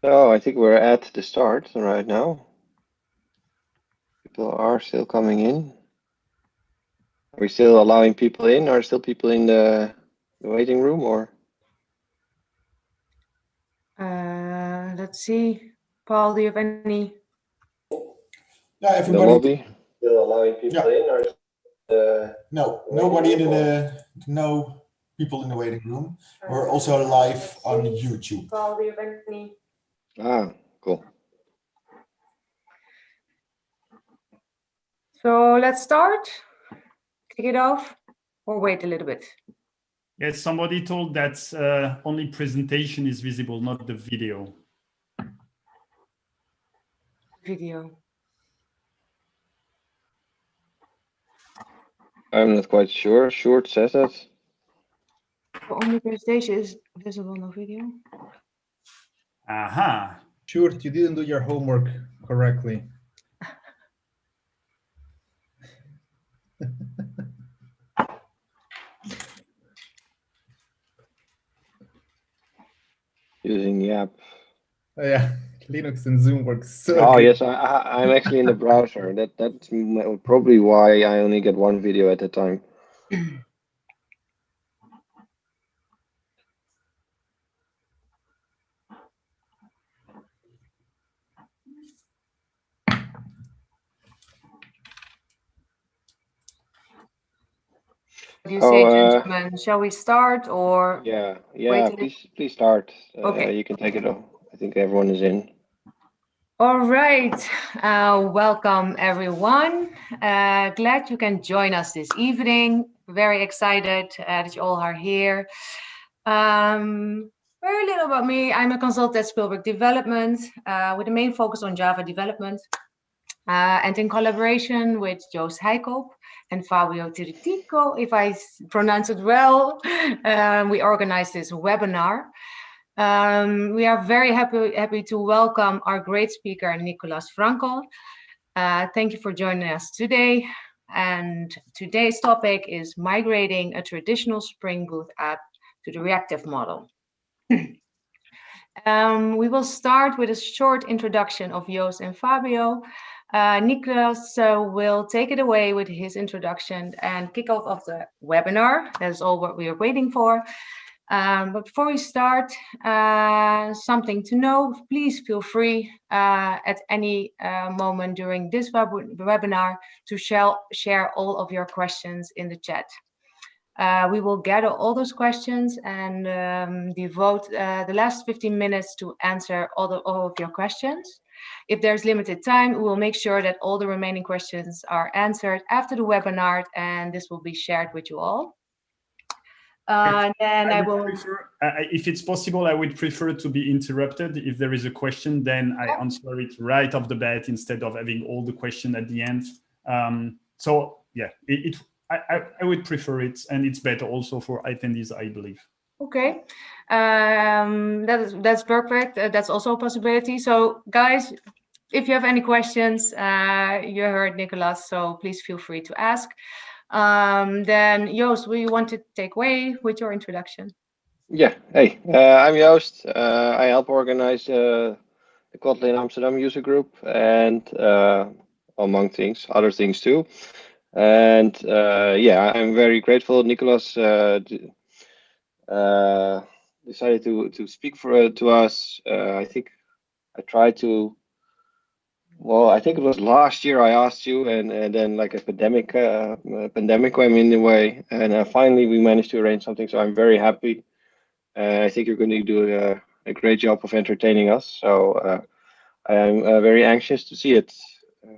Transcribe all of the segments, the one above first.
So I think we're at the start right now. People are still coming in. Are we still allowing people in? Are still people in the waiting room or? Let's see. Paul, do you have any? Yeah, In the everybody. lobby? Still allowing people Yeah. in? Or No, nobody in no people in the waiting room. We're also live on YouTube. Paul, do you have any? Ah, cool. So let's start. Kick it off, or wait a little bit. Yes, somebody told that only presentation is visible, not the video. Video. I'm not quite sure. Short says that. Only presentation is visible, no video. Aha. Sure, you didn't do your homework correctly. Using the app. Yeah, Linux and Zoom works so Oh good. yes, I'm actually in the browser. That's probably why I only get one video at a time. What do you say, gentlemen? Shall we start or? Yeah, wait please start. Okay. You can take it off. I think everyone is in. All right, welcome everyone. Glad you can join us this evening. Very excited that you all are here. Very little about me. I'm a consultant at Spielberg Development with a main focus on Java development. And in collaboration with Joost Heikop and Fabio Tiritico, if I pronounce it well, we organized this webinar. We are very happy to welcome our great speaker, Nicolas Frankel. Thank you for joining us today. And today's topic is migrating a traditional Spring Boot app to the reactive model. We will start with a short introduction of Joost and Fabio. Nicolas will take it away with his introduction and kick off of the webinar. That's all what we are waiting for. But before we start, something to know, please feel free at any moment during this webinar to share all of your questions in the chat. We will gather all those questions and devote the last 15 minutes to answer all of your questions. If there's limited time, we will make sure that all the remaining questions are answered after the webinar, and this will be shared with you all. Then I will prefer, if it's possible, I would prefer to be interrupted. If there is a question, then I answer it right off the bat instead of having all the question at the end. So yeah, I would prefer it, and it's better also for attendees, I believe. Okay, that's perfect. That's also a possibility. So guys, if you have any questions, you heard Nicolas, so please feel free to ask. Then Joost, will you want to take away with your introduction? Yeah, hey, I'm Joost. I help organize the Kotlin Amsterdam user group and among other things too. And yeah, I'm very grateful Nicolas decided to speak to us. I think I tried to. Well, I think it was last year I asked you, and then like a pandemic came in the way, and finally we managed to arrange something. So I'm very happy. I think you're going to do a great job of entertaining us. So I'm very anxious to see it.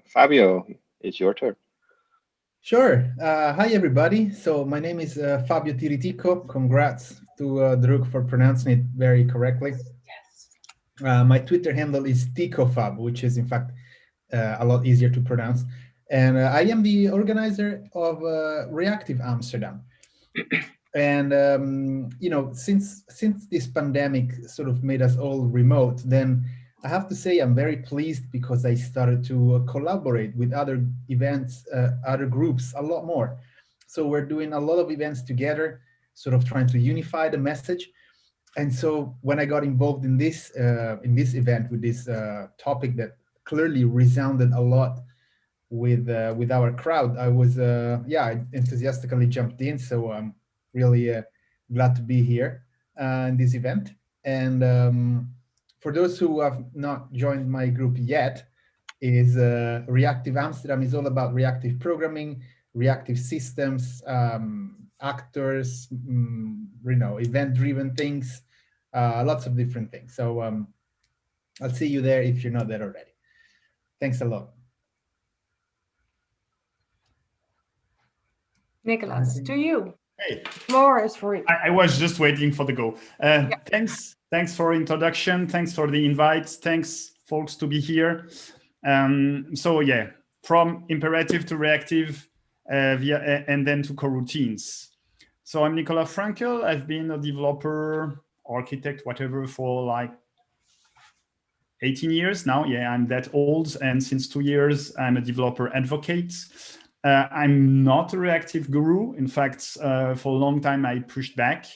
Fabio, it's your turn. Sure. Hi, everybody. So my name is Fabio Tiritico. Congrats to Druk for pronouncing it very correctly. Yes. My Twitter handle is TicoFab, which is in fact a lot easier to pronounce. And I am the organizer of Reactive Amsterdam. And you know, since this pandemic sort of made us all remote, then I have to say I'm very pleased because I started to collaborate with other events, other groups a lot more. So we're doing a lot of events together, sort of trying to unify the message. And so when I got involved in this event with this topic that clearly resounded a lot with our crowd, I was I enthusiastically jumped in. So I'm really glad to be here in this event. And for those who have not joined my group yet, is Reactive Amsterdam is all about reactive programming, reactive systems, actors, event-driven things, lots of different things. So I'll see you there if you're not there already. Thanks a lot. Nicholas, to you. Hey. Floor is free. I was just waiting for the go. Thanks for introduction. Thanks for the invite. Thanks, folks, to be here. So yeah, from imperative to reactive, and then to coroutines. So I'm Nicolas Frankel. I've been a developer, architect, whatever, for like 18 years now. Yeah, I'm that old. And since 2 years, I'm a developer advocate. I'm not a reactive guru. In fact, for a long time, I pushed back.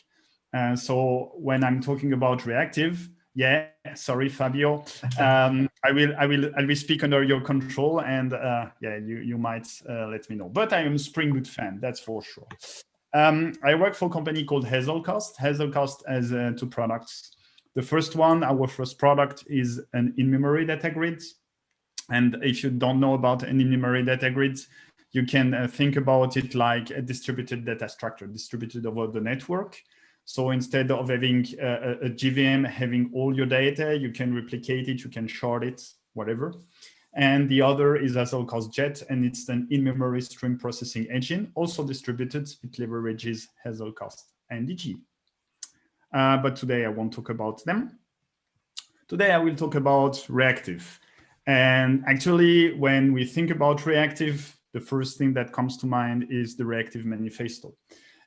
So when I'm talking about reactive, yeah, sorry, Fabio, I will speak under your control, and yeah, you might let me know. But I am a Spring Boot fan, that's for sure. I work for a company called Hazelcast. Hazelcast has 2 products. The first one, our first product, is an in-memory data grid. And if you don't know about an in-memory data grid, you can think about it like a distributed data structure, distributed over the network. So instead of having a JVM having all your data, you can replicate it, you can shard it, whatever. And the other is Hazelcast Jet, and it's an in-memory stream processing engine, also distributed. It leverages Hazelcast NDG. But today I won't talk about them. Today I will talk about reactive. And actually, when we think about reactive, the first thing that comes to mind is the Reactive Manifesto.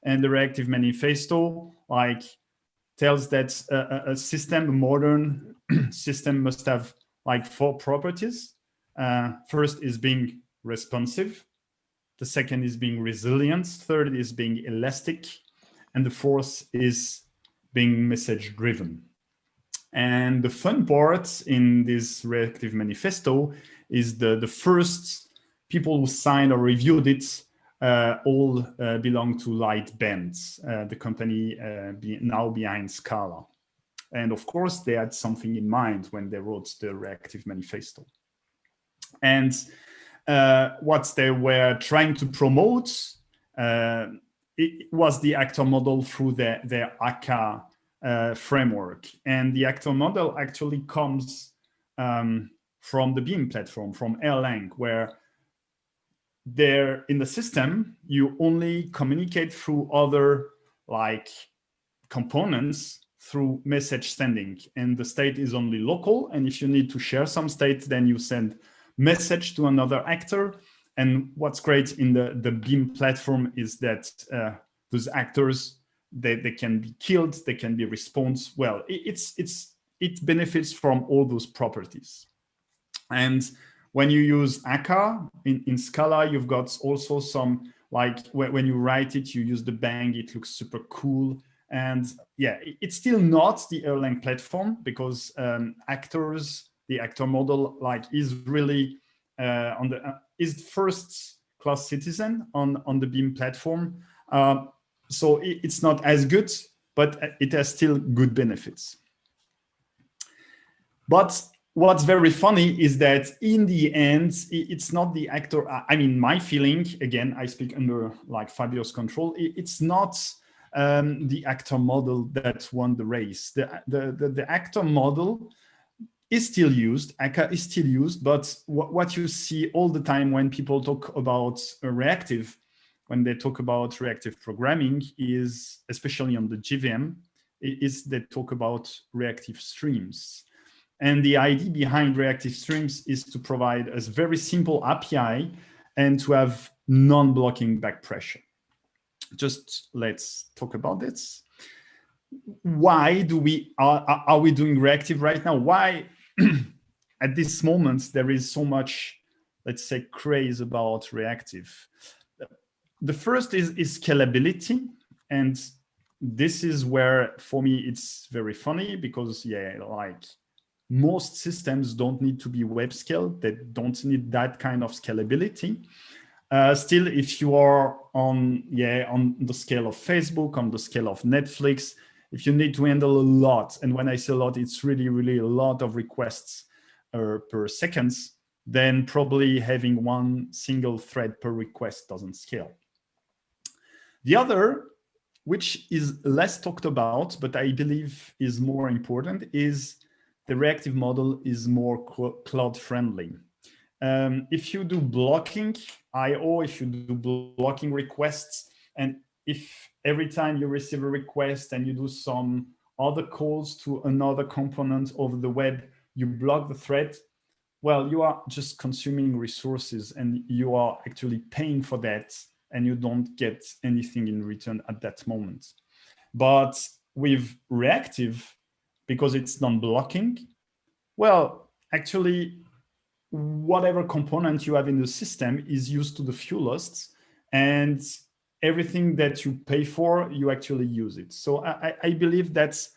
And the Reactive Manifesto tells that a system, a modern system, must have 4 properties. First is being responsive. The second is being resilient. Third is being elastic. And the fourth is being message-driven. And the fun part in this Reactive Manifesto is the first people who signed or reviewed it all belong to Lightbend, the company now behind Scala. And of course, they had something in mind when they wrote the Reactive Manifesto. And what they were trying to promote it was the actor model through their ACA framework. And the actor model actually comes from the Beam platform, from Erlang, where there in the system, you only communicate through other components through message sending, and the state is only local. And if you need to share some state, then you send message to another actor. And what's great in the Beam platform is that those actors, they can be killed, they can be response. Well, it benefits from all those properties. And when you use ACA in Scala, you've got also some, when you write it, you use the bang, it looks super cool. And yeah, it's still not the Erlang platform, because actors, the actor model, is really is first class citizen on the Beam platform. So it's not as good, but it has still good benefits. But what's very funny is that in the end, it's not the actor. I mean, my feeling, again, I speak under Fabio's control. It's not the actor model that won the race. The actor model is still used, ACA is still used, but what you see all the time when people talk about reactive, when they talk about reactive programming, is, especially on the JVM, is they talk about reactive streams. And the idea behind reactive streams is to provide a very simple API and to have non-blocking back pressure. Just let's talk about this. Why are we doing reactive right now? Why at this moment there is so much, let's say, craze about reactive? The first is scalability. And this is where, for me, it's very funny because, yeah, like most systems don't need to be web scale. They don't need that kind of scalability. Still, if you are on the scale of Facebook, on the scale of Netflix, if you need to handle a lot, and when I say a lot, it's really, really a lot of requests per seconds, then probably having one single thread per request doesn't scale. The other, which is less talked about, but I believe is more important, is the reactive model is more cloud friendly. If you do blocking I/O, if you do blocking requests, and if every time you receive a request and you do some other calls to another component of the web, you block the thread, well, you are just consuming resources and you are actually paying for that, and you don't get anything in return at that moment. But with reactive, because it's non-blocking, well, actually, whatever component you have in the system is used to the fullest, and everything that you pay for, you actually use it. So I believe that's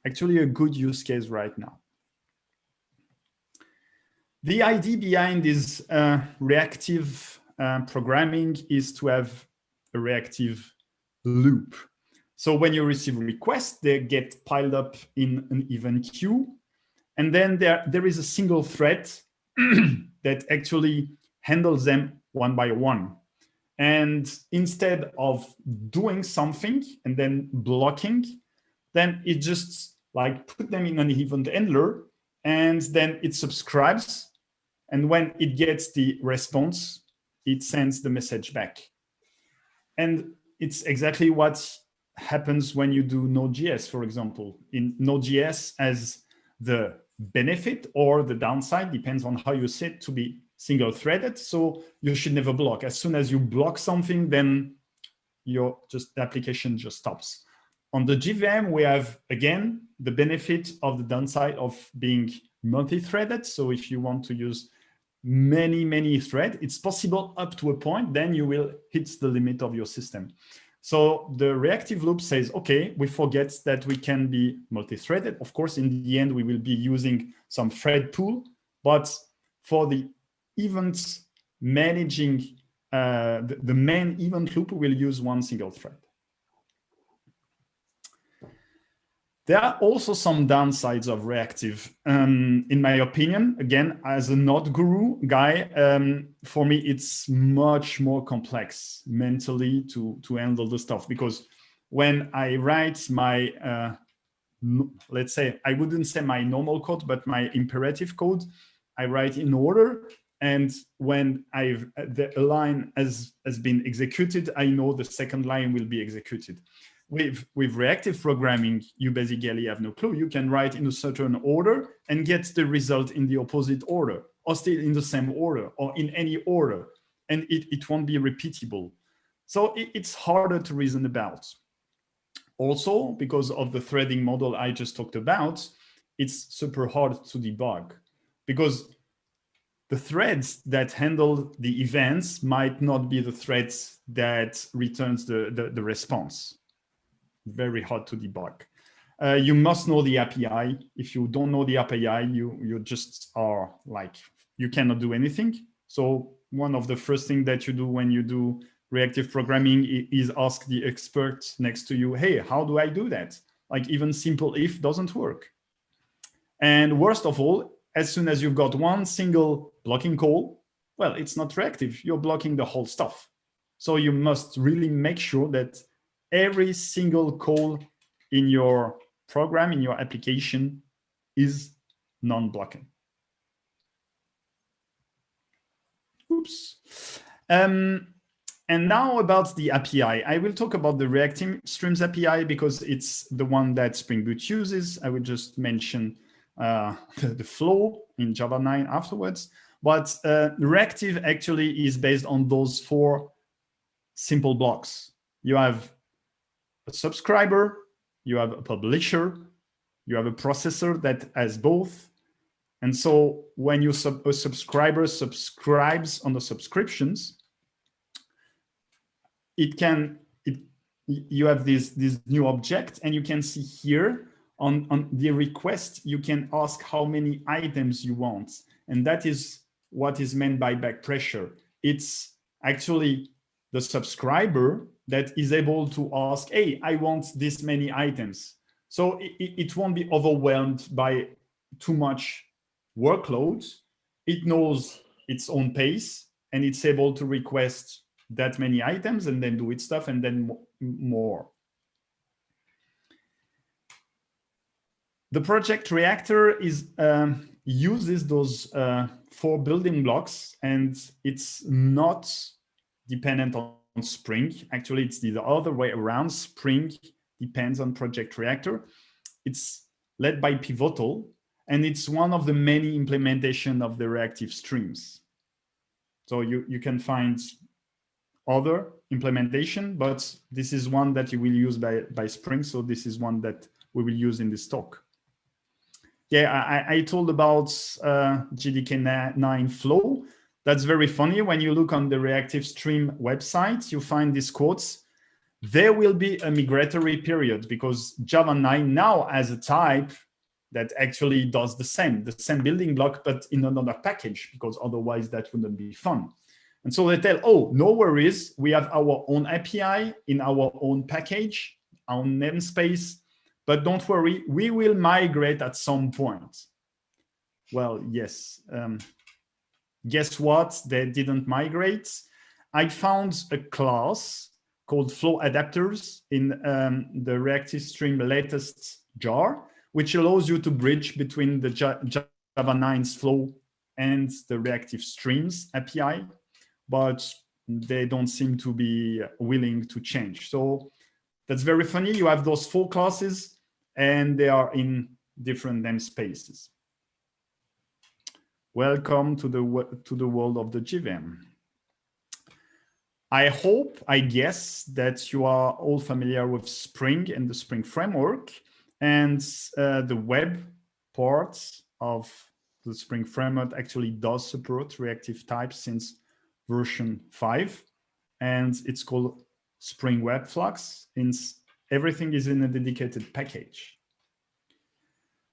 actually a good use case right now. The idea behind this reactive programming is to have a reactive loop. So when you receive requests, they get piled up in an event queue. And then there is a single thread that actually handles them one by one. And instead of doing something and then blocking, then it just like put them in an event handler, and then it subscribes. And when it gets the response, it sends the message back. And it's exactly what happens when you do Node.js, for example. In Node.js, as the benefit or the downside, depends on how you set to be single threaded. So you should never block. As soon as you block something, then the application just stops. On the JVM, we have, again, the benefit of the downside of being multi-threaded. So if you want to use many threads, it's possible up to a point, then you will hit the limit of your system. So the reactive loop says, okay, we forget that we can be multi-threaded. Of course, in the end, we will be using some thread pool, but for the events managing the main event loop, we will use one single thread. There are also some downsides of reactive. In my opinion, again, as a Node guru guy, for me, it's much more complex mentally to handle the stuff, because when I write my, let's say, I wouldn't say my normal code, but my imperative code, I write in order. And when the line has been executed, I know the second line will be executed. With reactive programming, you basically have no clue. You can write in a certain order and get the result in the opposite order, or still in the same order, or in any order, and it won't be repeatable. So it's harder to reason about. Also, because of the threading model I just talked about, it's super hard to debug, because the threads that handle the events might not be the threads that returns the response. Very hard to debug. You must know the API. If you don't know the API, you just are like, you cannot do anything. So one of the first things that you do when you do reactive programming is ask the expert next to you, hey, how do I do that? Like even simple if doesn't work. And worst of all, as soon as you've got one single blocking call, well, it's not reactive. You're blocking the whole stuff. So you must really make sure that every single call in your program, in your application, is non-blocking. Oops. And now about the API. I will talk about the Reactive Streams API because it's the one that Spring Boot uses. I will just mention the flow in Java 9 afterwards. But Reactive actually is based on those 4 simple blocks. You have a subscriber, you have a publisher, you have a processor that has both. And so when a subscriber subscribes on the subscriptions, it you have this new object, and you can see here on the request, you can ask how many items you want. And that is what is meant by back pressure. It's actually the subscriber that is able to ask, hey, I want this many items. So it won't be overwhelmed by too much workload. It knows its own pace, and it's able to request that many items and then do its stuff and then more. The project Reactor is uses those 4 building blocks, and it's not dependent on Spring. Actually, it's the other way around. Spring depends on project Reactor. It's led by Pivotal, and it's one of the many implementation of the reactive streams. So you can find other implementation, but this is one that you will use by Spring. So this is one that we will use in this talk. Yeah, I told about JDK9 flow. That's very funny. When you look on the reactive stream website, you find these quotes. There will be a migratory period because Java 9 now has a type that actually does the same building block, but in another package, because otherwise that wouldn't be fun. And so they tell, oh, no worries. We have our own API in our own package, our namespace. But don't worry, we will migrate at some point. Well, yes. Guess what? They didn't migrate. I found a class called flow adapters in the reactive stream latest jar, which allows you to bridge between the Java 9's flow and the reactive streams API, but they don't seem to be willing to change. So that's very funny. You have those 4 classes, and they are in different namespaces. Welcome to the world of the JVM. I guess that you are all familiar with Spring and the Spring framework, and the web part of the Spring framework actually does support reactive types since version 5, and it's called Spring Web Flux. Everything is in a dedicated package.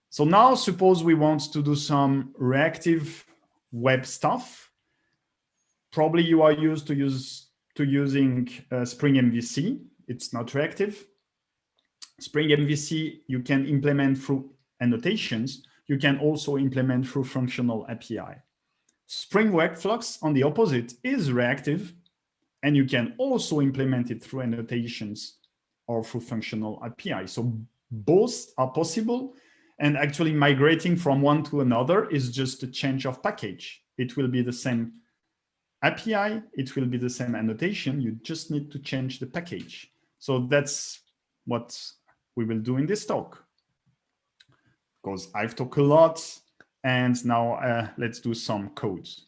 So now suppose we want to do some reactive web stuff. Probably you are used to using Spring MVC. It's not reactive. Spring MVC you can implement through annotations. You can also implement through functional API. Spring Web Flux, on the opposite, is reactive, and you can also implement it through annotations or through functional API. So both are possible, and actually migrating from one to another is just a change of package. It will be the same API, it will be the same annotation, you just need to change the package. So that's what we will do in this talk. Because I've talked a lot, and now let's do some codes.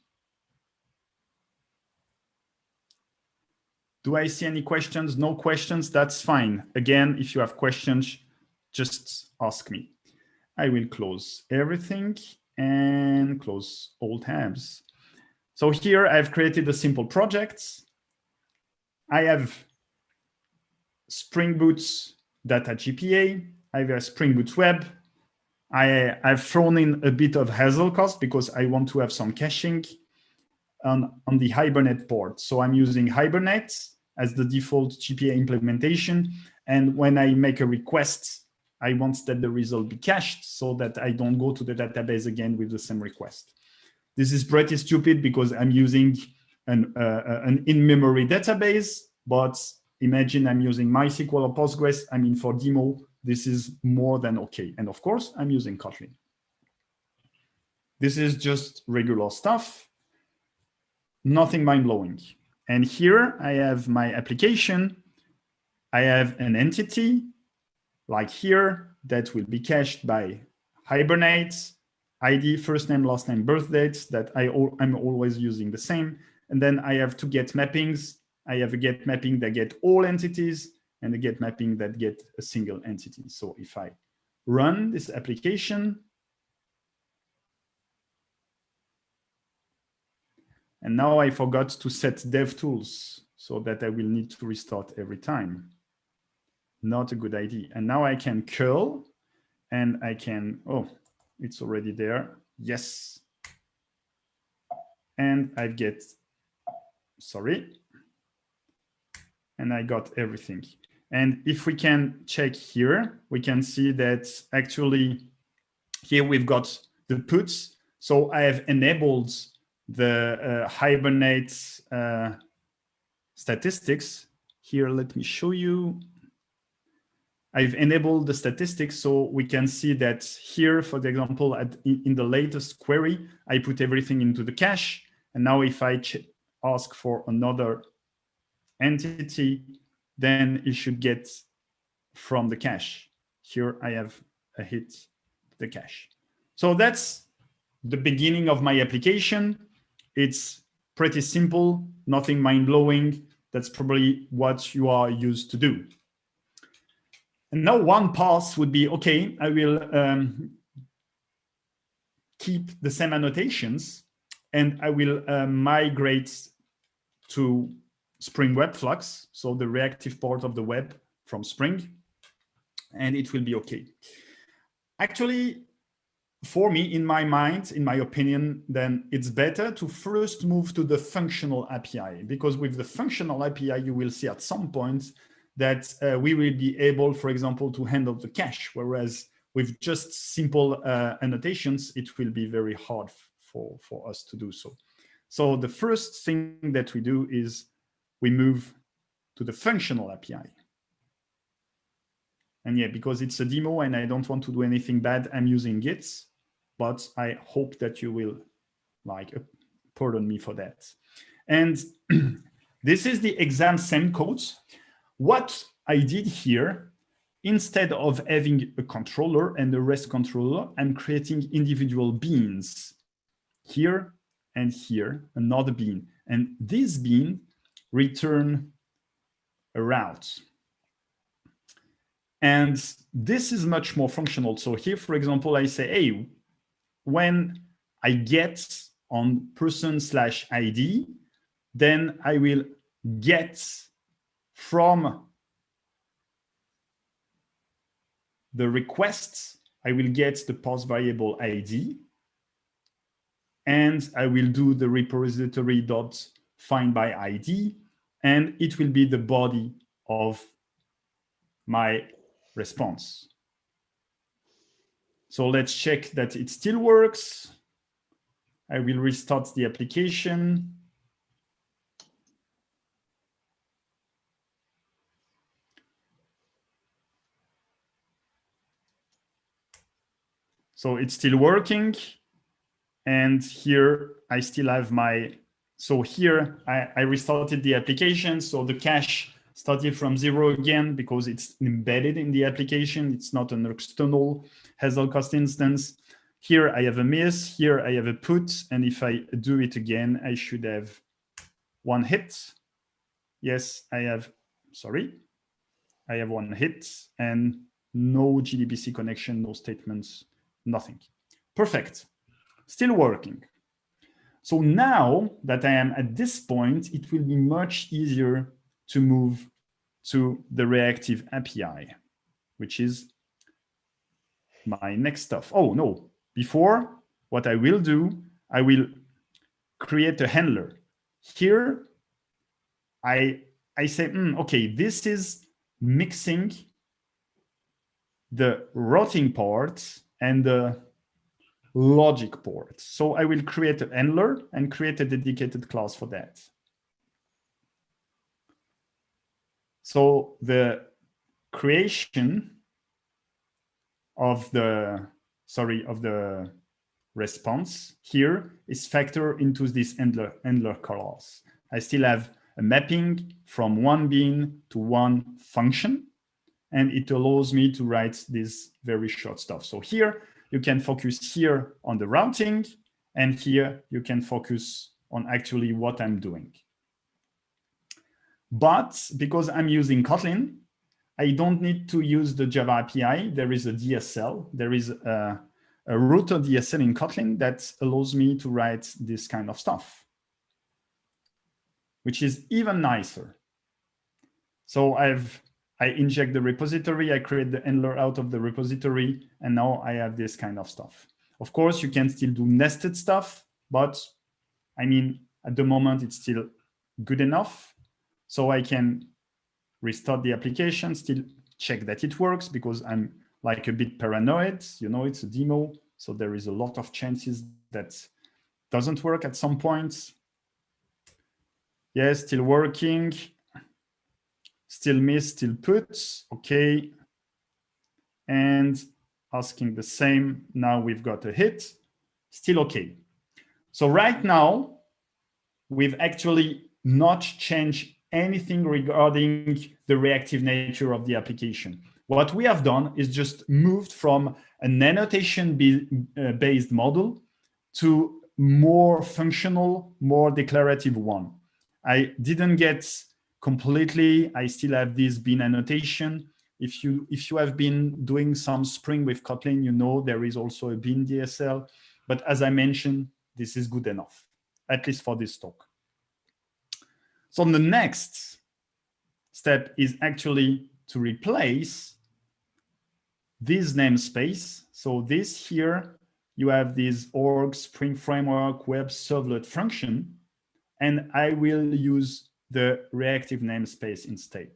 Do I see any questions? No questions, that's fine. Again, if you have questions, just ask me. I will close everything and close all tabs. So here I've created a simple project. I have Spring Boot data GPA. I have a Spring Boot web. I've thrown in a bit of Hazel cost because I want to have some caching on the Hibernate port. So I'm using Hibernate as the default GPA implementation. And when I make a request, I want that the result be cached so that I don't go to the database again with the same request. This is pretty stupid because I'm using an in-memory database, but imagine I'm using MySQL or Postgres. I mean, for demo, this is more than okay. And of course, I'm using Kotlin. This is just regular stuff, nothing mind-blowing. And here I have my application. I have an entity, like here, that will be cached by Hibernate, ID, first name, last name, birth dates, that I'm always using the same. And then I have two get mappings. I have a get mapping that get all entities and a get mapping that get a single entity. So if I run this application, and now I forgot to set dev tools so that I will need to restart every time. not a good idea. And now I can curl and I can, oh, it's already there. Yes. And I get, sorry. And I got everything. And if we can check here, we can see that actually here we've got the puts. So I have enabled the Hibernate statistics. Here, let me show you. I've enabled the statistics so we can see that here, for the example, in the latest query, I put everything into the cache. And now if I ask for another entity, then it should get from the cache. Here I have a hit the cache. So that's the beginning of my application. It's pretty simple, nothing mind-blowing. That's probably what you are used to do. And now one pass would be, okay, I will keep the same annotations and I will migrate to Spring Web Flux, so the reactive part of the web from Spring, and it will be okay. Actually, for me, in my mind, in my opinion, then it's better to first move to the functional API, because with the functional API, you will see at some point that we will be able, for example, to handle the cache, whereas with just simple annotations, it will be very hard for us to do so. So the first thing that we do is we move to the functional API. And yeah, because it's a demo and I don't want to do anything bad, I'm using Git, but I hope that you will pardon me for that. And this is the exam same code. What I did here, instead of having a controller and a REST controller, I'm creating individual beans here and here, another bean. And this bean return a route. And this is much more functional. So here, for example, I say, hey, when I get on person/ID, then I will get from the requests, I will get the post variable ID, and I will do the repository dot find by ID, and it will be the body of my response. So let's check that it still works. I will restart the application. So it's still working. And here I still have my, so here I restarted the application. So the cache started from 0 again because it's embedded in the application. It's not an external Hazelcast instance. Here I have a miss, here I have a put. And if I do it again, I should have one hit. Yes, I have, sorry. I have one hit and no JDBC connection, no statements, nothing. Perfect. Still working. So now that I am at this point, it will be much easier to move to the Reactive API, which is my next stuff. Oh, no. Before, what I will do, I will create a handler. Here, I say, okay, this is mixing the routing part and the logic port. So I will create a handler and create a dedicated class for that. So the creation of the, response here is factored into this handler class. I still have a mapping from one bean to one function, and it allows me to write this very short stuff. So here, you can focus here on the routing, and here you can focus on actually what I'm doing. But because I'm using Kotlin, I don't need to use the Java API. There is a DSL. There is a router DSL in Kotlin that allows me to write this kind of stuff, which is even nicer. So I've I inject the repository, I create the handler out of the repository, and now I have this kind of stuff. Of course, you can still do nested stuff, but I mean, at the moment, it's still good enough. So I can restart the application, still check that it works, because I'm like a bit paranoid. You know, it's a demo, so there is a lot of chances that doesn't work at some point. Yes, still working. Still miss, still put. Okay. And asking the same. Now we've got a hit. Still okay. So right now, we've actually not changed anything regarding the reactive nature of the application. What we have done is just moved from an annotation-based model to more functional, more declarative one. I didn't get completely, I still have this bin annotation. If you have been doing some Spring with Kotlin, you know there is also a bin DSL. But as I mentioned, this is good enough, at least for this talk. So the next step is actually to replace this namespace. So this here, you have this org Spring Framework web servlet function, and I will use the reactive namespace instead.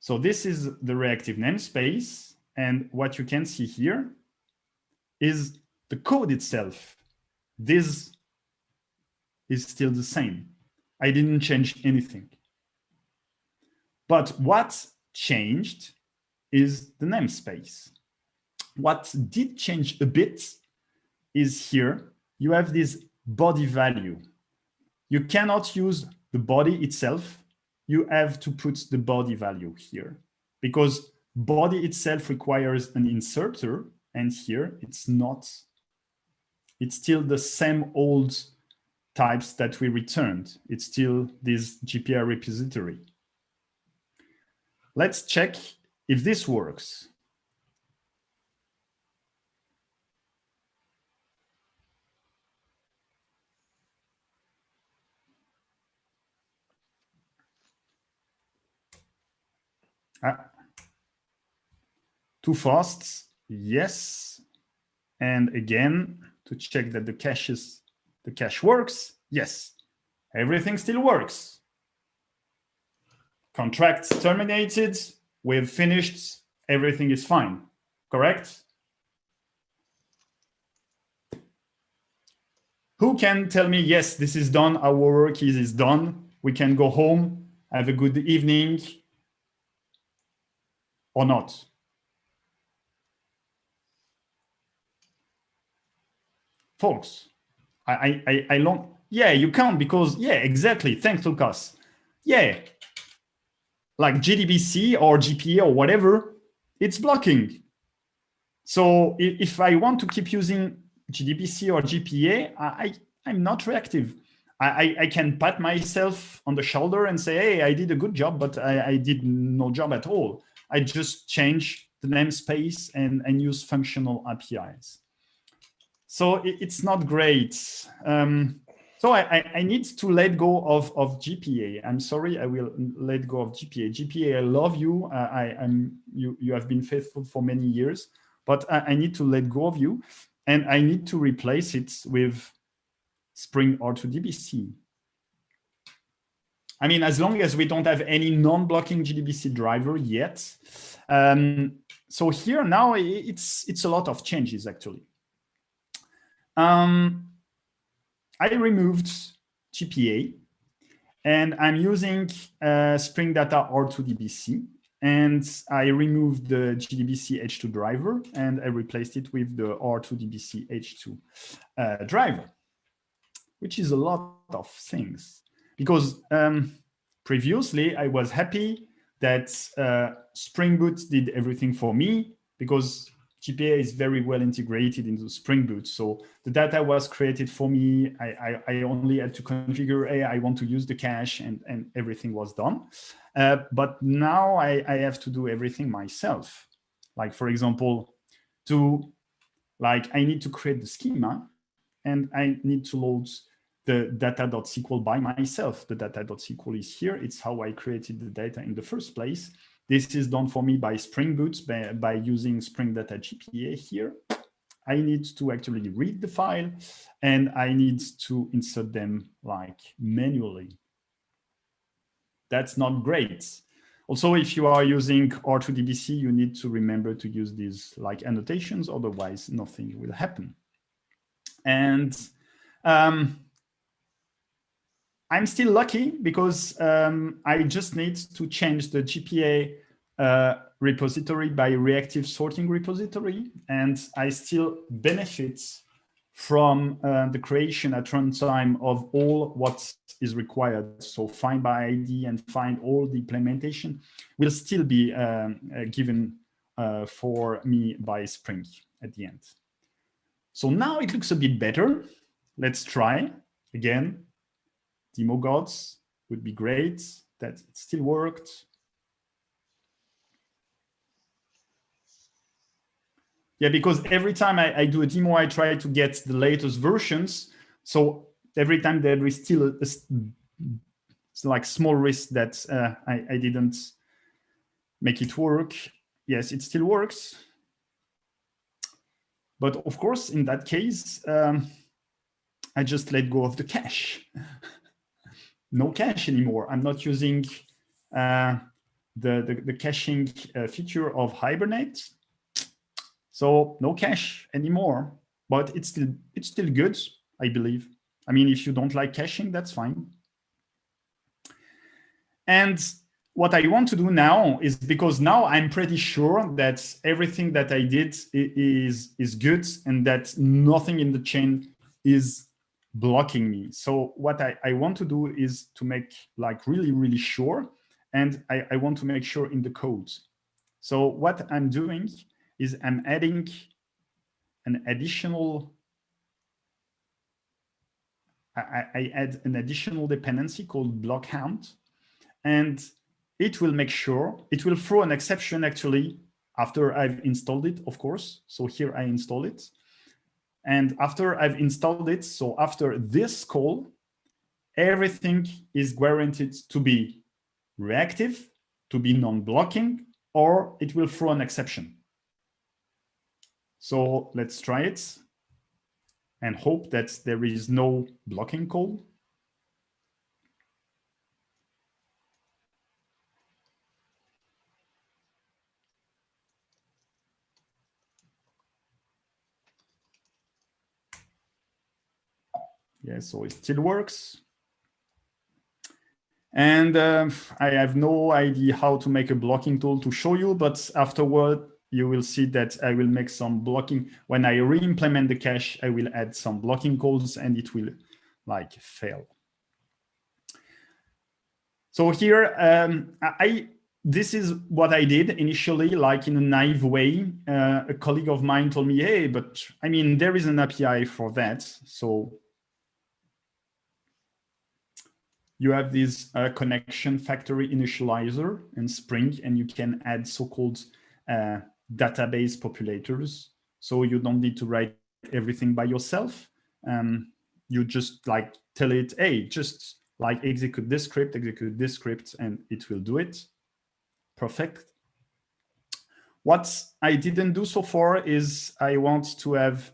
So this is the reactive namespace, and what you can see here is the code itself. This is still the same. I didn't change anything. But what changed is the namespace. What did change a bit is here, you have this body value. You cannot use the body itself. You have to put the body value here, because body itself requires an inserter, and here it's not. It's still the same old types that we returned. It's still this GPR repository. Let's check if this works. Too fast, yes. And again, to check that the cache works, yes. Everything still works. Contract terminated, we've finished, everything is fine, correct? Who can tell me, yes, this is done, our work is done, we can go home, have a good evening, or not? Folks, I long, yeah, you can't, because, yeah, exactly, thanks, Lucas. Yeah, like JDBC or GPA or whatever, it's blocking. So if I want to keep using JDBC or GPA, I'm not reactive. I can pat myself on the shoulder and say, hey, I did a good job, but I did no job at all. I just change the namespace and use functional APIs. So it's not great. So I need to let go of GPA. I'm sorry, I will let go of GPA. GPA, I love you. You have been faithful for many years, but I need to let go of you, and I need to replace it with Spring R2DBC. I mean, as long as we don't have any non-blocking JDBC driver yet. So here now it's a lot of changes actually. I removed GPA, and I'm using Spring Data R2DBC, and I removed the JDBC H2 driver, and I replaced it with the R2DBC H2 driver, which is a lot of things. Because previously I was happy that Spring Boot did everything for me, because GPA is very well integrated into Spring Boot. So the data was created for me. I only had to configure, hey, I want to use the cache, and everything was done. But now I have to do everything myself. Like, for example, I need to create the schema, and I need to load the data.sql by myself. The data.sql is here. It's how I created the data in the first place. This is done for me by Spring Boot by using Spring Data GPA here. I need to actually read the file and I need to insert them like manually. That's not great. Also, if you are using R2DBC, you need to remember to use these like annotations, otherwise nothing will happen. And I'm still lucky because I just need to change the GPA repository by reactive sorting repository, and I still benefit from the creation at runtime of all what is required. So find by ID and find all the implementation will still be given for me by Spring at the end. So now it looks a bit better. Let's try again. Demo gods would be great. That it still worked. Yeah, because every time I do a demo, I try to get the latest versions. So every time there is still it's like small risk that I didn't make it work. Yes, it still works. But of course, in that case, I just let go of the cache. No cache anymore. I'm not using the caching feature of Hibernate. So no cache anymore, but it's still good, I believe. I mean, if you don't like caching, that's fine. And what I want to do now is, because now I'm pretty sure that everything that I did is good and that nothing in the chain is blocking me. So what I want to do is to make like really, really sure. And I want to make sure in the code. So what I'm doing is I'm adding an additional, I add an additional dependency called blockhound, and it will make sure, it will throw an exception actually after I've installed it, of course. So here I install it. And after I've installed it, so after this call, everything is guaranteed to be reactive, to be non-blocking, or it will throw an exception. So let's try it and hope that there is no blocking call. Yeah, so it still works. And I have no idea how to make a blocking tool to show you, but afterward, you will see that I will make some blocking. When I re-implement the cache, I will add some blocking calls and it will like fail. So here, this is what I did initially, like in a naive way. A colleague of mine told me, hey, but I mean, there is an API for that. So you have this connection factory initializer in Spring, and you can add so-called database populators. So you don't need to write everything by yourself. You just like tell it, hey, just like execute this script, and it will do it. Perfect. What I didn't do so far is I want to have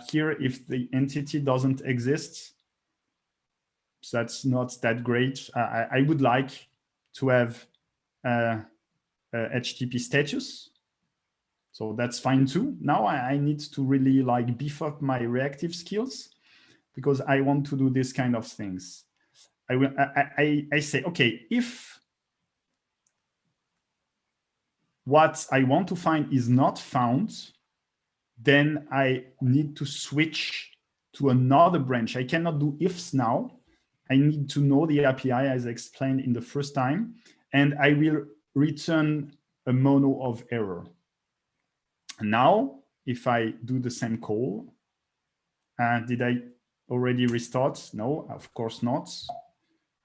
here, if the entity doesn't exist, so that's not that great. I would like to have HTTP status. So that's fine too. Now I need to really like beef up my reactive skills because I want to do this kind of things. I say, okay, if what I want to find is not found, then I need to switch to another branch. I cannot do ifs now. I need to know the API as I explained in the first time, and I will return a mono of error. Now, if I do the same call, did I already restart? No, of course not.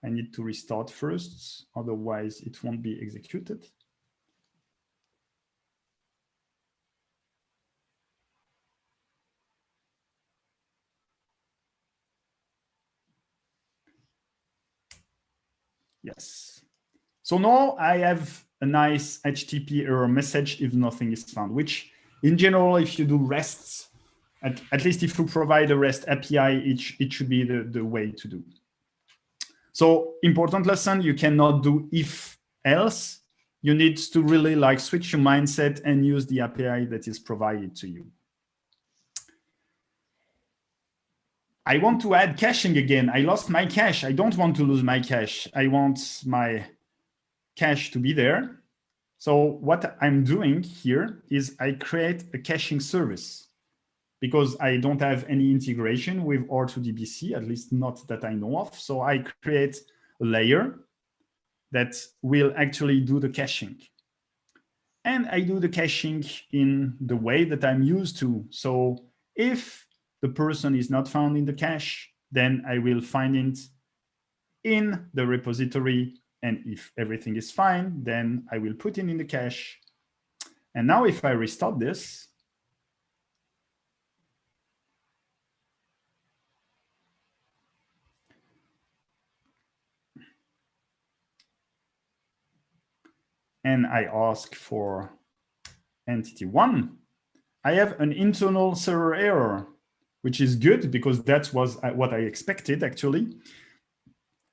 I need to restart first, otherwise it won't be executed. Yes. So now I have a nice HTTP error message if nothing is found, which in general, if you do RESTs, at least if you provide a REST API, it should be the way to do. So important lesson, you cannot do if else. You need to really like switch your mindset and use the API that is provided to you. I want to add caching again. I lost my cache. I don't want to lose my cache. I want my cache to be there. So what I'm doing here is I create a caching service because I don't have any integration with R2DBC, at least not that I know of. So I create a layer that will actually do the caching. And I do the caching in the way that I'm used to. So if the person is not found in the cache, then I will find it in the repository. And if everything is fine, then I will put it in the cache. And now if I restart this, and I ask for entity 1, I have an internal server error, which is good because that was what I expected actually.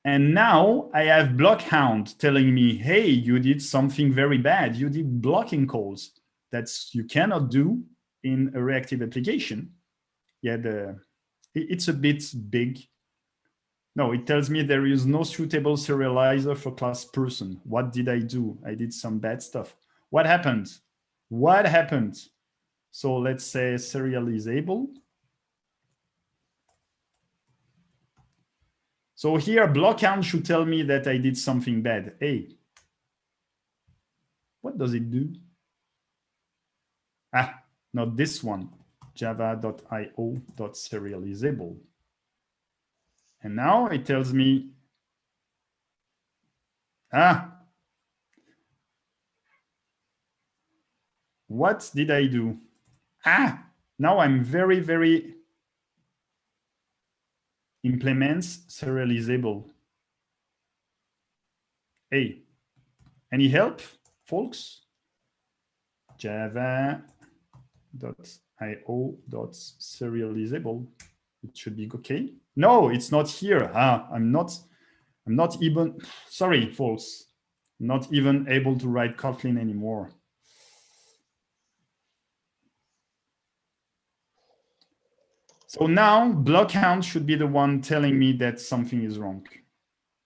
And now I have Blockhound telling me, hey, you did something very bad. You did blocking calls. That's you cannot do in a reactive application. Yeah, it's a bit big. No, it tells me there is no suitable serializer for class person. What did I do? I did some bad stuff. What happened? What happened? So let's say serializable. So here, Blockhound should tell me that I did something bad. Hey, what does it do? Ah, not this one, java.io.serializable. And now it tells me, what did I do? Now I'm very implements serializable. Hey, any help, folks? Java.io.serializable. It should be okay. No, it's not here. I'm not even, sorry, folks, not even able to write Kotlin anymore. So now Blockhound should be the one telling me that something is wrong.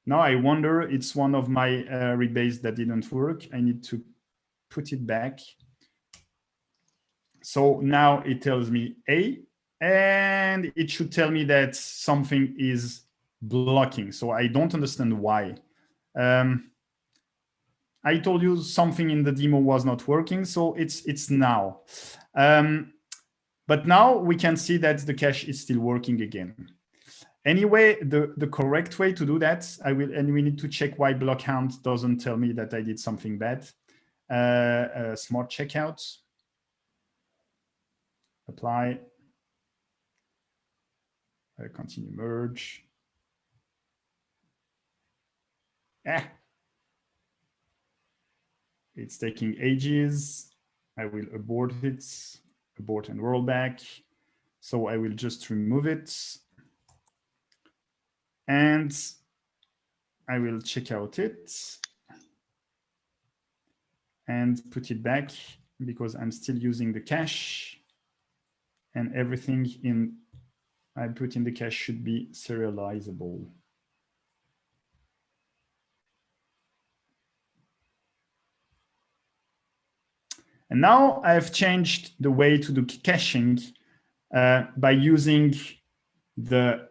Now I wonder, it's one of my rebase that didn't work. I need to put it back. So now it tells me A, and it should tell me that something is blocking. So I don't understand why. I told you something in the demo was not working, so it's now. But now we can see that the cache is still working again. Anyway, the correct way to do that, and we need to check why Blockhound doesn't tell me that I did something bad. Smart checkout. Apply, continue merge. It's taking ages. I will abort it, abort and roll back. So I will just remove it. And I will check out it and put it back because I'm still using the cache. And everything I put in the cache should be serializable. And now I've changed the way to do caching by using the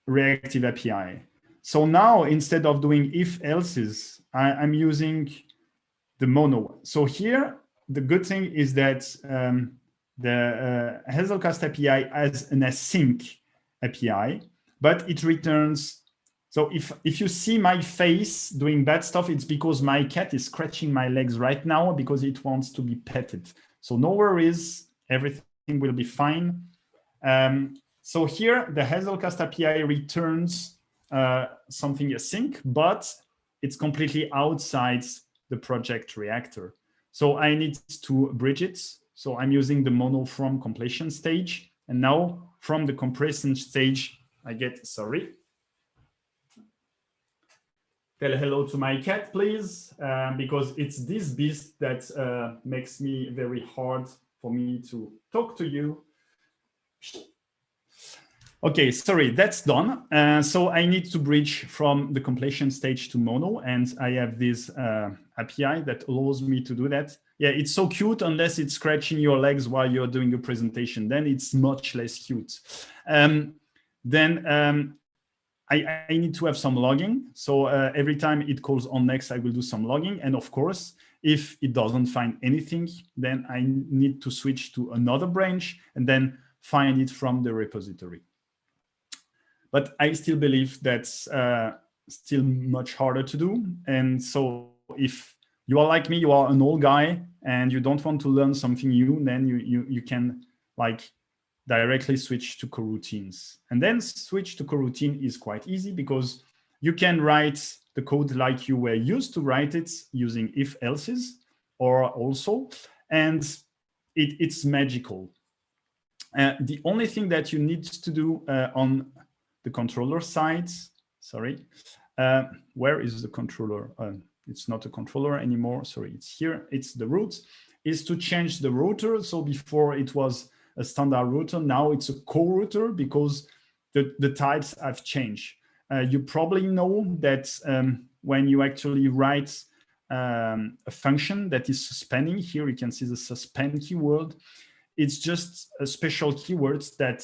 Reactive API. So now instead of doing if else's, I'm using the mono. So here, the good thing is that the Hazelcast API has an async API, but it returns. So if you see my face doing bad stuff, it's because my cat is scratching my legs right now because it wants to be petted. So no worries, everything will be fine. So here, the Hazelcast API returns something async, but it's completely outside the project reactor. So I need to bridge it. So I'm using the mono from completion stage. And now from the compression stage, I get, sorry. Tell hello to my cat, please, because it's this beast that makes me very hard for me to talk to you. Okay, sorry, that's done. So I need to bridge from the completion stage to mono, and I have this API that allows me to do that. Yeah, it's so cute unless it's scratching your legs while you're doing a presentation. Then it's much less cute. I need to have some logging. So every time it calls on next, I will do some logging. And of course, if it doesn't find anything, then I need to switch to another branch and then find it from the repository. But I still believe that's still much harder to do. And so if you are like me, you are an old guy and you don't want to learn something new, then you can like directly switch to coroutines. And then switch to coroutine is quite easy because you can write the code like you were used to write it using if-elses or also, and it's magical. The only thing that you need to do on the controller side, sorry, where is the controller? It's not a controller anymore. Sorry, it's here. It's the root, is to change the router. So before it was a standard router, now it's a co-router because the types have changed. You probably know that when you actually write a function that is suspending, here you can see the suspend keyword. It's just a special keyword that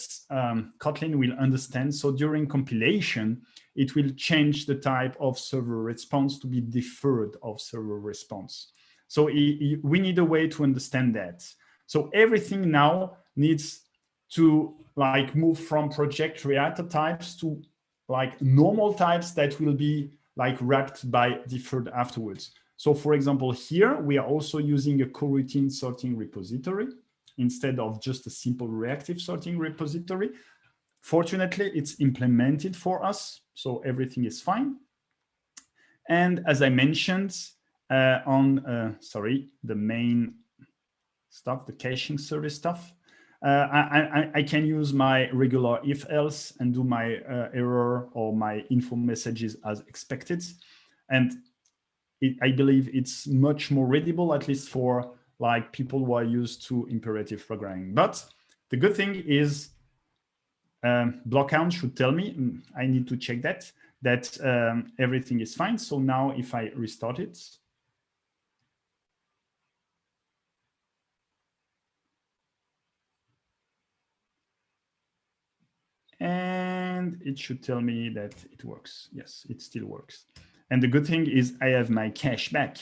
Kotlin will understand. So during compilation, it will change the type of server response to be deferred of server response. So we need a way to understand that. So everything now needs to like move from project reactor types to like normal types that will be like wrapped by deferred afterwards. So for example, here we are also using a coroutine sorting repository instead of just a simple reactive sorting repository. Fortunately, it's implemented for us, so everything is fine. And as I mentioned the main stuff, the caching service stuff, I can use my regular if-else and do my error or my info messages as expected. And I believe it's much more readable, at least for like people who are used to imperative programming. But the good thing is block count should tell me, I need to check that everything is fine. So now if I restart it, and it should tell me that it works. Yes, it still works. And the good thing is I have my cache back.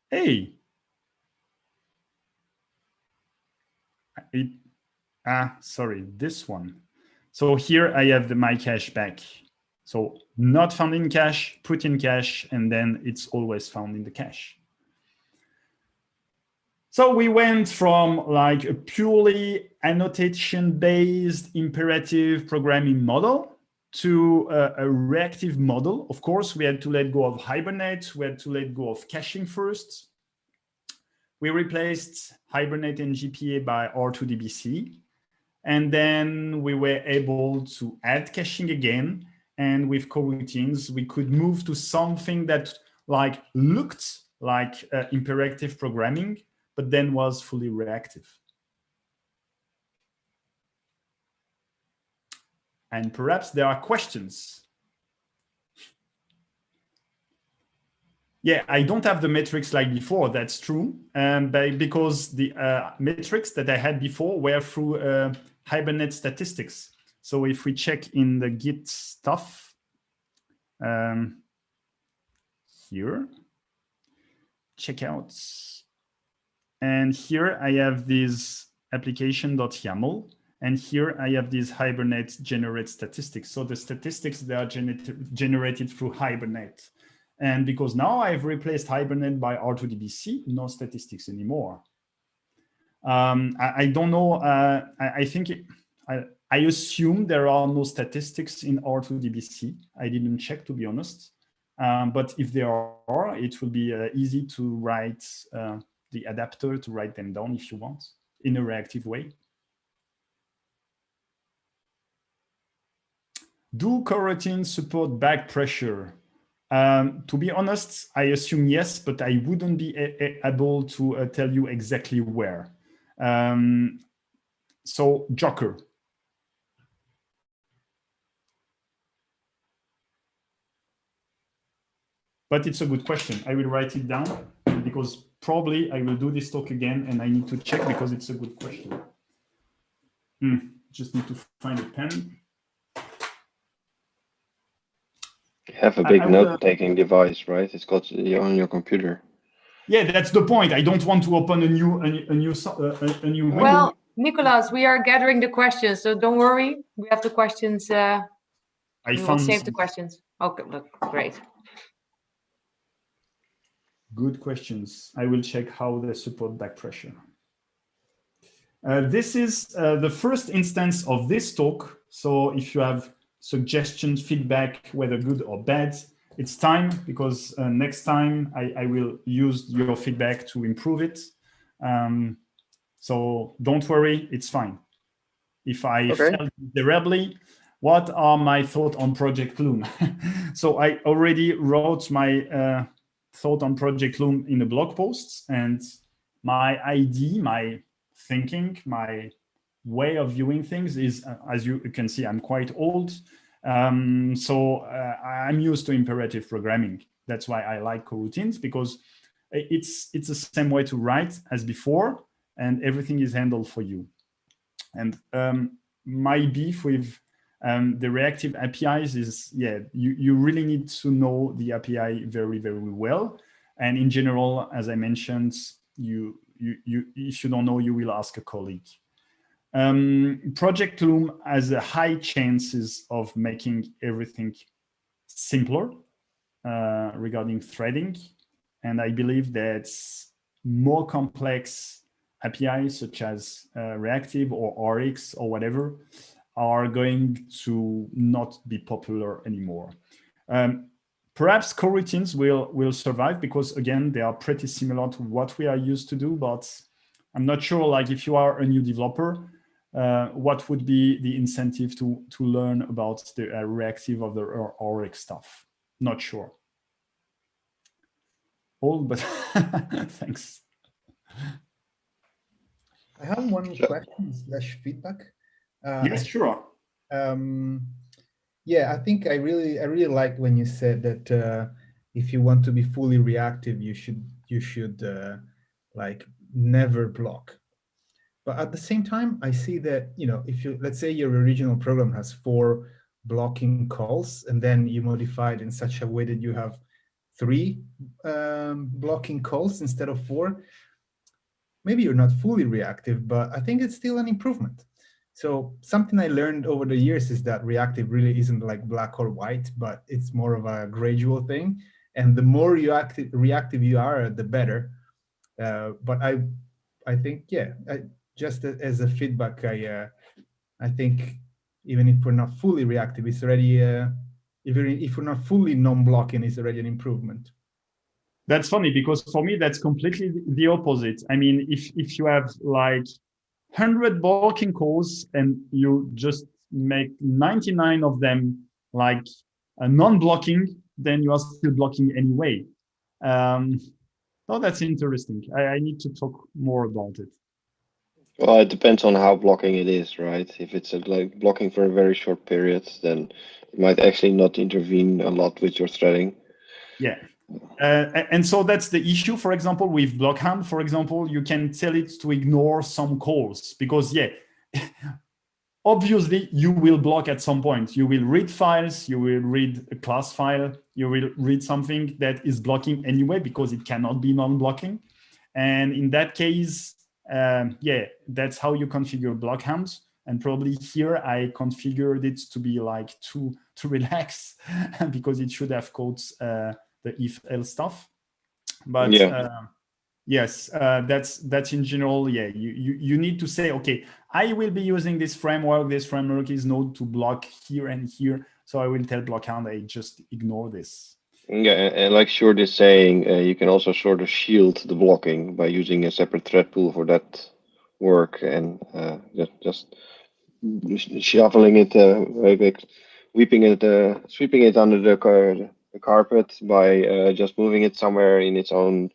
Hey. Sorry, this one. So here I have my cache back. So not found in cache, put in cache, and then it's always found in the cache. So we went from like a purely annotation-based imperative programming model to a reactive model. Of course, we had to let go of Hibernate. We had to let go of caching first. We replaced Hibernate and GPA by R2DBC. And then we were able to add caching again. And with coroutines, we could move to something that like looked like imperative programming, but then was fully reactive. And perhaps there are questions. Yeah, I don't have the metrics like before, that's true, because the metrics that I had before were through Hibernate statistics. So if we check in the Git stuff, here, checkouts, and here I have this application.yaml, and here I have these Hibernate generate statistics. So the statistics, they are generated through Hibernate. And because now I've replaced Hibernate by R2DBC, no statistics anymore. I don't know. I think I assume there are no statistics in R2DBC. I didn't check, to be honest. But if there are, it will be easy to write the adapter to write them down if you want in a reactive way. Do coroutines support back pressure? To be honest, I assume yes, but I wouldn't be able to tell you exactly where. So Joker. But it's a good question. I will write it down because probably I will do this talk again and I need to check because it's a good question. Just need to find a pen. You have a big note-taking device, right? It's got on your computer. Yeah, that's the point. I don't want to open a new window. Well, Nicolas, we are gathering the questions, so don't worry. We have the questions. We will save the questions. Okay, look, great. Good questions. I will check how they support back pressure. This is the first instance of this talk. So if you have suggestions, feedback, whether good or bad, it's time because next time I will use your feedback to improve it. So don't worry, it's fine. If I failed miserably, what are my thoughts on Project Loom? So I already wrote my thought on Project Loom in the blog posts, and my idea, my thinking, my way of viewing things is, as you can see, I'm quite old. So I'm used to imperative programming. That's why I like coroutines, because it's the same way to write as before, and everything is handled for you. And my beef with the reactive APIs is, yeah, you really need to know the API very, very well. And in general, as I mentioned, if you don't know, you will ask a colleague. Project Loom has a high chances of making everything simpler regarding threading. And I believe that more complex APIs such as Reactive or RX or whatever are going to not be popular anymore. Perhaps coroutines will survive because, again, they are pretty similar to what we are used to do, but I'm not sure, like, if you are a new developer, what would be the incentive to learn about the reactive of the RX stuff? Not sure. Old, but thanks. I have one question / feedback. Yes, sure. Yeah, I think I really liked when you said that if you want to be fully reactive, you should like never block. But at the same time, I see that, you know, if you, let's say your original program has 4 blocking calls, and then you modify it in such a way that you have 3 blocking calls instead of 4, maybe you're not fully reactive, but I think it's still an improvement. So something I learned over the years is that reactive really isn't like black or white, but it's more of a gradual thing. And the more reactive you are, the better. But I think, yeah, just as a feedback, I think even if we're not fully reactive, it's already, if we're not fully non-blocking, it's already an improvement. That's funny because for me, that's completely the opposite. I mean, if you have like 100 blocking calls and you just make 99 of them like non-blocking, then you are still blocking anyway. Oh, that's interesting. I need to talk more about it. Well, it depends on how blocking it is, right? If it's like blocking for a very short period, then it might actually not intervene a lot with your threading. Yeah. And so that's the issue. For example, with Blockhand, for example, you can tell it to ignore some calls because, yeah, obviously you will block at some point. You will read files, you will read a class file, you will read something that is blocking anyway because it cannot be non-blocking. And in that case, yeah, that's how you configure Blockhand. And probably here I configured it to be like to relax because it should have caught the if else stuff. But yeah, Yes, that's in general. Yeah, you need to say, okay, I will be using this framework. This framework is known to block here and here. So I will tell Blockhound, I just ignore this. Yeah, and like Short is saying, you can also sort of shield the blocking by using a separate thread pool for that work, and just shuffling it, sweeping it under the carpet by just moving it somewhere in its own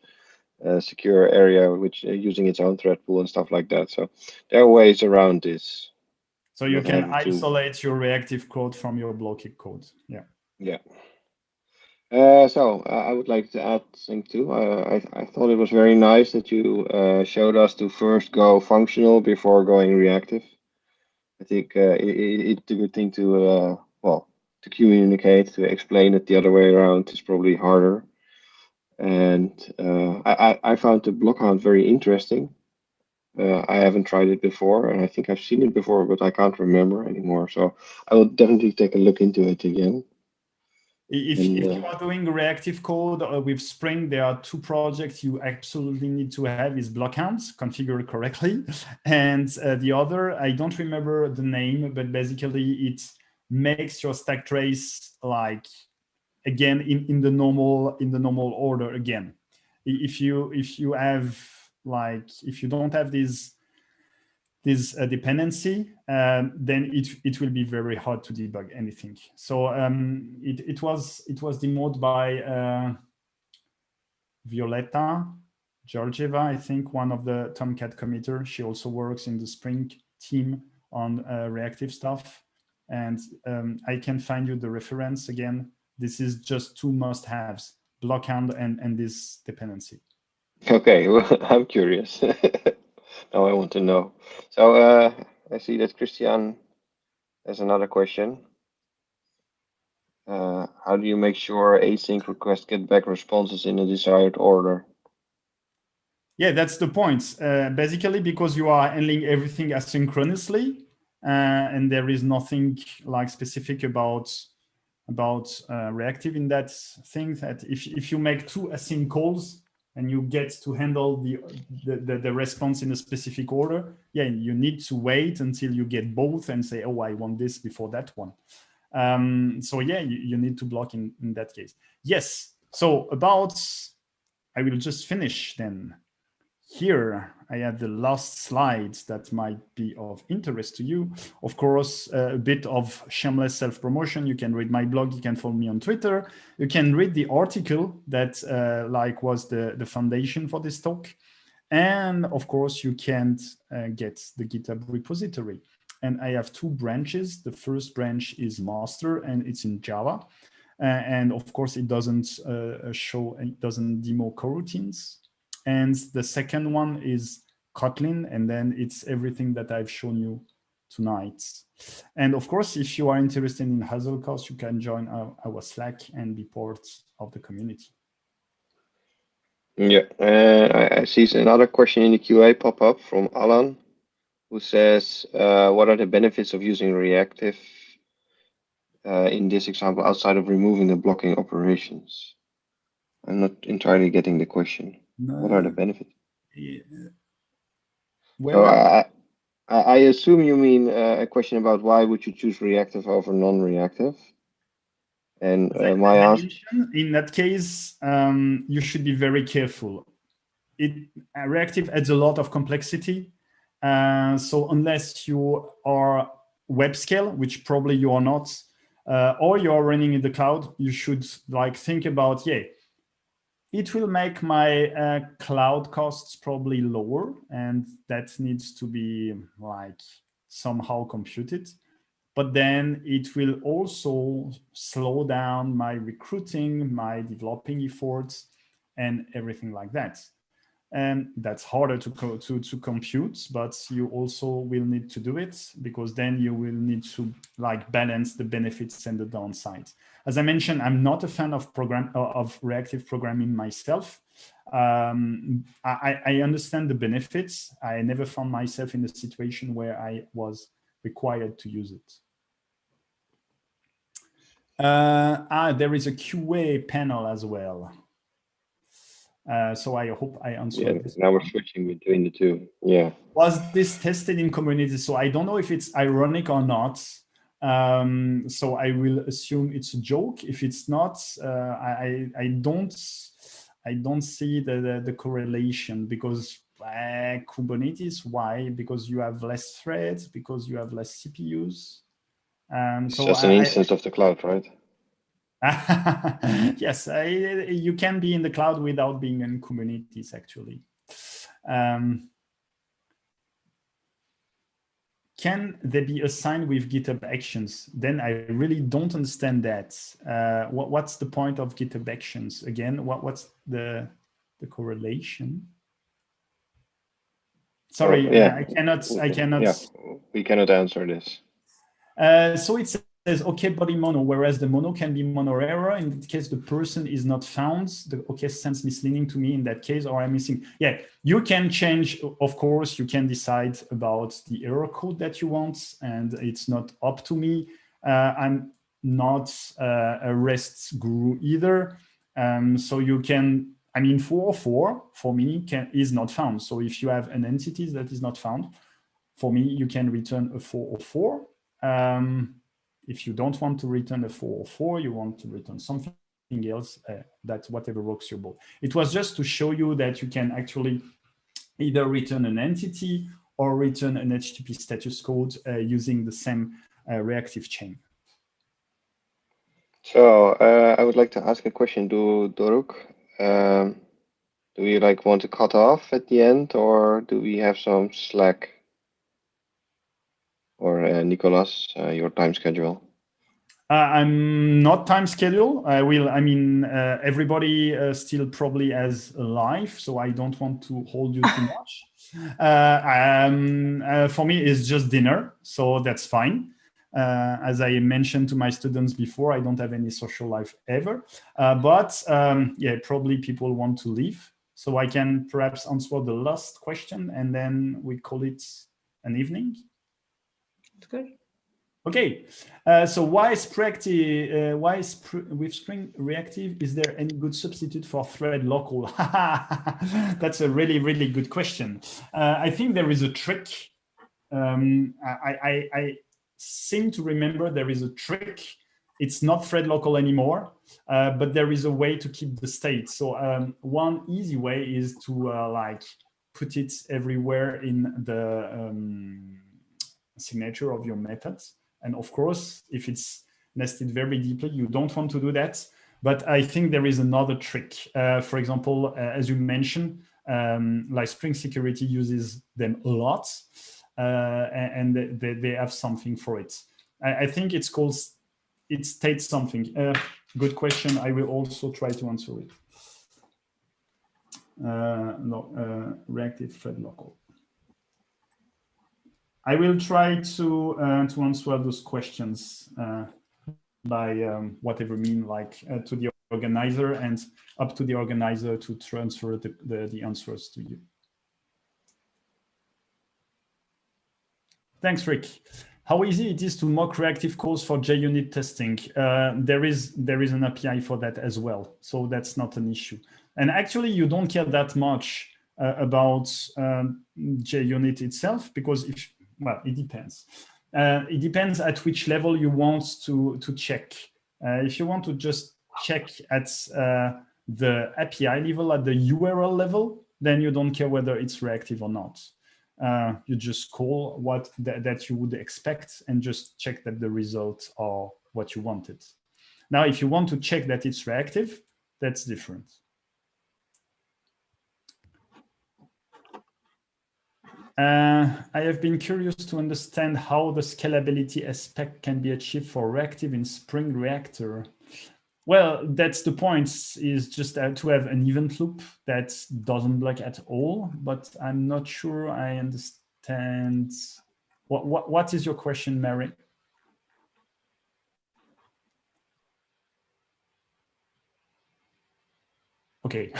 secure area, which using its own thread pool and stuff like that. So there are ways around this. So you Not can having to- isolate your reactive code from your blocking code. Yeah. Yeah. So I would like to add something too. I thought it was very nice that you showed us to first go functional before going reactive. I think it's a good thing to well, to communicate, to explain it the other way around is probably harder. And I found the blockhound very interesting. I haven't tried it before, and I think I've seen it before, but I can't remember anymore. So I will definitely take a look into it again. If you are doing reactive code with Spring, there are two projects you absolutely need to have is Blockhounds configured correctly. And the other, I don't remember the name, but basically it makes your stack trace like again in the normal order again. If you have like if you don't have this dependency, then it will be very hard to debug anything. So it was demoed by Violeta Georgieva, I think, one of the Tomcat committer. She also works in the Spring team on reactive stuff. And I can find you the reference again. This is just two must-haves, Blockhound and this dependency. Okay, well, I'm curious. Now I want to know. So I see that Christian has another question. How do you make sure async requests get back responses in the desired order? Yeah, that's the point. Basically, because you are handling everything asynchronously, and there is nothing like specific about reactive in that thing. That if you make two async calls and you get to handle the response in a specific order, yeah, you need to wait until you get both and say, oh, I want this before that one. So yeah, you need to block in that case. Yes. So I will just finish then. Here, I have the last slides that might be of interest to you. Of course, a bit of shameless self-promotion. You can read my blog. You can follow me on Twitter. You can read the article that was the foundation for this talk. And of course, you can get the GitHub repository. And I have two branches. The first branch is master, and it's in Java. And of course, it doesn't demo coroutines. And the second one is Kotlin, and then it's everything that I've shown you tonight. And of course, if you are interested in Hazelcast, you can join our Slack and be part of the community. Yeah, I see another question in the QA pop up from Alan, who says, what are the benefits of using reactive in this example outside of removing the blocking operations? I'm not entirely getting the question. No. What are the benefits? Yeah. So I assume you mean a question about why would you choose reactive over non-reactive? And my answer, in that case, you should be very careful. Reactive adds a lot of complexity. So unless you are web scale, which probably you are not, or you are running in the cloud, you should like think about, yeah, it will make my cloud costs probably lower, and that needs to be like somehow computed. But then it will also slow down my recruiting, my developing efforts, and everything like that. And that's harder to compute, but you also will need to do it, because then you will need to like balance the benefits and the downsides. As I mentioned, I'm not a fan of reactive programming myself. I understand the benefits. I never found myself in a situation where I was required to use it. There is a QA panel as well. So I hope I answered Yeah, this. now we're switching between the two. Yeah. Was this tested in communities? So I don't know if it's ironic or not. So I will assume it's a joke. If it's not, I don't see the correlation, because Kubernetes. Why? Because you have less threads, because you have less CPUs. It's So just an instance of the cloud, right? yes, you can be in the cloud without being in Kubernetes, actually. Can they be assigned with GitHub Actions? Then I really don't understand that. What's the point of GitHub Actions? Again, what's the correlation? Sorry, yeah. I cannot. Yeah, we cannot answer this. So it says OK body mono, whereas the mono can be mono error. In that case, the person is not found. The OK sends misleading to me in that case, or I'm missing. Yeah, you can change. Of course, you can decide about the error code that you want, and it's not up to me. I'm not a REST guru either. So you can, I mean, 404 for me is not found. So if you have an entity that is not found, for me, you can return a 404. If you don't want to return a 404, you want to return something else, that's whatever rocks your boat. It was just to show you that you can actually either return an entity or return an HTTP status code using the same reactive chain. So I would like to ask a question to Doruk. Do we want to cut off at the end, or do we have some slack? Or Nicolas, your time schedule? I'm not time schedule. Everybody still probably has a life, so I don't want to hold you too much. For me, it's just dinner, so that's fine. As I mentioned to my students before, I don't have any social life ever. Yeah, probably people want to leave. So I can perhaps answer the last question, and then we call it an evening. That's good. Okay, so why is with Spring Reactive, is there any good substitute for thread local? That's a really, really good question. I think there is a trick. I seem to remember there is a trick. It's not thread local anymore, but there is a way to keep the state. So one easy way is to put it everywhere in the signature of your methods. And of course, if it's nested very deeply, you don't want to do that. But I think there is another trick. For example, as you mentioned, like Spring Security uses them a lot, and they have something for it. I think it states something. Good question. I will also try to answer it. Reactive thread local. I will try to answer those questions by whatever mean, to the organizer, and up to the organizer to transfer the answers to you. Thanks, Rick. How easy it is to mock reactive calls for JUnit testing? There is an API for that as well, so that's not an issue. And actually, you don't care that much about JUnit itself, because it depends. It depends at which level you want to check. If you want to just check at the API level, at the URL level, then you don't care whether it's reactive or not. You just call that you would expect and just check that the results are what you wanted. Now, if you want to check that it's reactive, that's different. I have been curious to understand how the scalability aspect can be achieved for reactive in Spring Reactor. Well, that's the point, is just to have an event loop that doesn't block at all, but I'm not sure I understand. What is your question, Mary? Okay,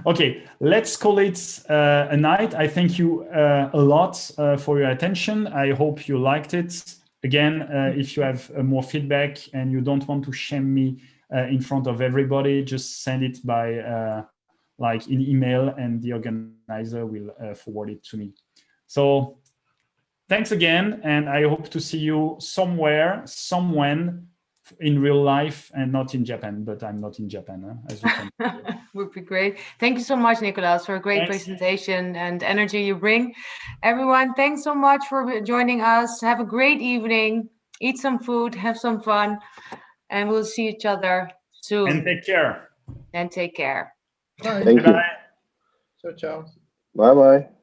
okay, let's call it a night. I thank you a lot for your attention. I hope you liked it. Again, if you have more feedback and you don't want to shame me in front of everybody, just send it by like in email, and the organizer will forward it to me. So thanks again, and I hope to see you somewhere, somewhen, in real life, and not in Japan. But I'm not in Japan, as you can. Would be great. Thank you so much, Nicolas, for a great presentation and energy you bring. Everyone, thanks so much for joining us. Have a great evening. Eat some food, have some fun, and we'll see each other soon. And take care. And take care. Bye. Thank you. Bye. Ciao, ciao. Bye bye.